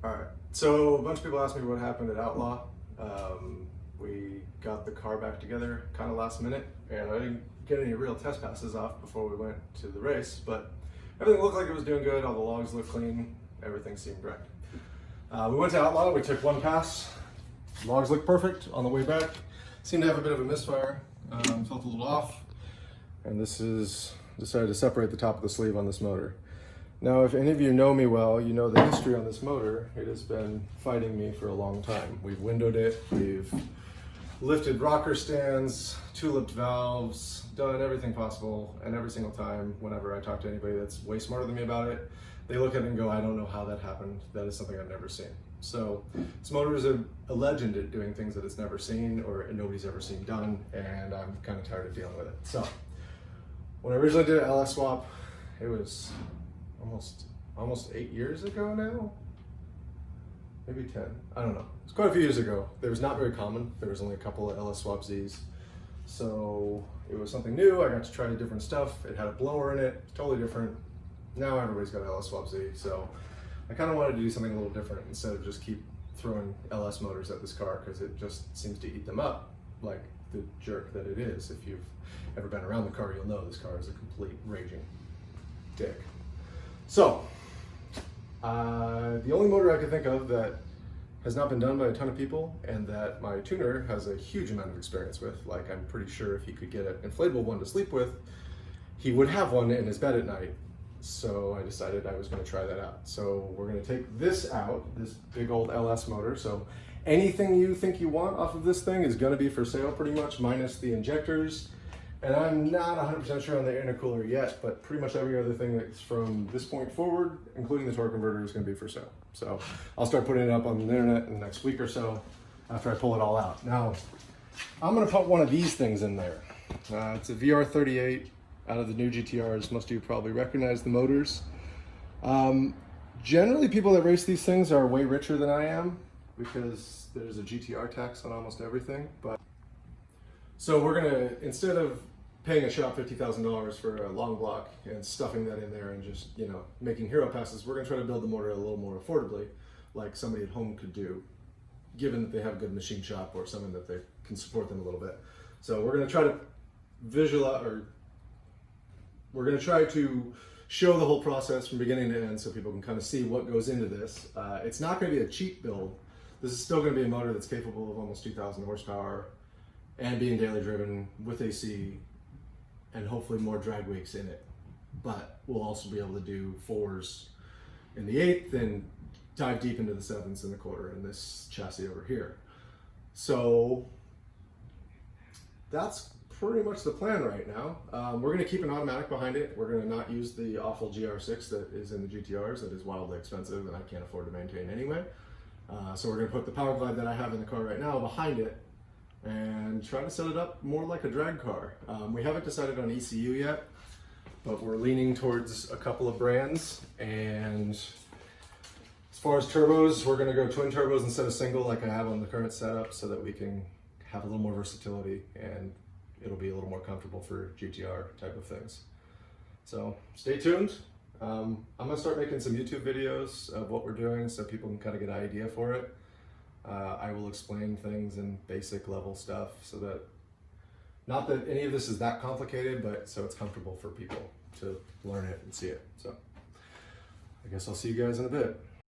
All right, so a bunch of people asked me what happened at Outlaw. We got the car back together kind of last minute, and I didn't get any real test passes off before we went to the race, but everything looked like it was doing good. All the logs looked clean. Everything seemed right. We went to Outlaw, we took one pass. Logs looked perfect. On the way back, seemed to have a bit of a misfire. Felt a little off, and this is decided to separate the top of the sleeve on this motor. Now, if any of you know me well, you know the history on this motor. It has been fighting me for a long time. We've windowed it, we've lifted rocker stands, tulipped valves, done everything possible, and every single time, whenever I talk to anybody that's way smarter than me about it, they look at it and go, I don't know how that happened. That is something I've never seen. So this motor is a legend at doing things that it's never seen or nobody's ever seen done, and I'm kind of tired of dealing with it. So when I originally did an LS swap, it was almost 8 years ago now, maybe 10, I don't know. It's quite a few years ago. It was not very common. There was only a couple of LS Swap Zs. So it was something new. I got to try different stuff. It had a blower in it, totally different. Now everybody's got an LS Swap Z. So I kind of wanted to do something a little different instead of just keep throwing LS motors at this car, because it just seems to eat them up like the jerk that it is. If you've ever been around the car, you'll know this car is a complete raging dick. So, the only motor I could think of that has not been done by a ton of people and that my tuner has a huge amount of experience with, like I'm pretty sure if he could get an inflatable one to sleep with, he would have one in his bed at night. So I decided I was going to try that out. So we're going to take this out, this big old LS motor. So anything you think you want off of this thing is going to be for sale pretty much, minus the injectors. And I'm not 100% sure on the intercooler yet, but pretty much every other thing that's from this point forward, including the torque converter, is going to be for sale. So I'll start putting it up on the internet in the next week or so after I pull it all out. Now, I'm going to put one of these things in there. It's a VR38 out of the new GTRs. Most of you probably recognize the motors. Generally, people that race these things are way richer than I am because there's a GTR tax on almost everything. But so we're going to, instead of paying a shop $50,000 for a long block and stuffing that in there and just, you know, making hero passes, we're going to try to build the motor a little more affordably, like somebody at home could do, given that they have a good machine shop or someone that they can support them a little bit. So we're going to try to visualize, or we're going to try to show the whole process from beginning to end so people can kind of see what goes into this. It's not going to be a cheap build. This is still going to be a motor that's capable of almost 2,000 horsepower and being daily driven with AC and hopefully more drag weeks in it. But we'll also be able to do 4s in the 8th and dive deep into the 7s in the quarter in this chassis over here. So that's pretty much the plan right now. We're going to keep an automatic behind it. We're going to not use the awful GR6 that is in the GTRs. That is wildly expensive and I can't afford to maintain anyway. So we're going to put the Power Glide that I have in the car right now behind it and try to set it up more like a drag car. We haven't decided on ECU yet, but we're leaning towards a couple of brands. And as far as turbos, we're going to go twin turbos instead of single like I have on the current setup so that we can have a little more versatility and it'll be a little more comfortable for GTR type of things. So stay tuned. I'm going to start making some YouTube videos of what we're doing so people can kind of get an idea for it. I will explain things in basic level stuff so that, not that any of this is that complicated, but so it's comfortable for people to learn it and see it. So I guess I'll see you guys in a bit.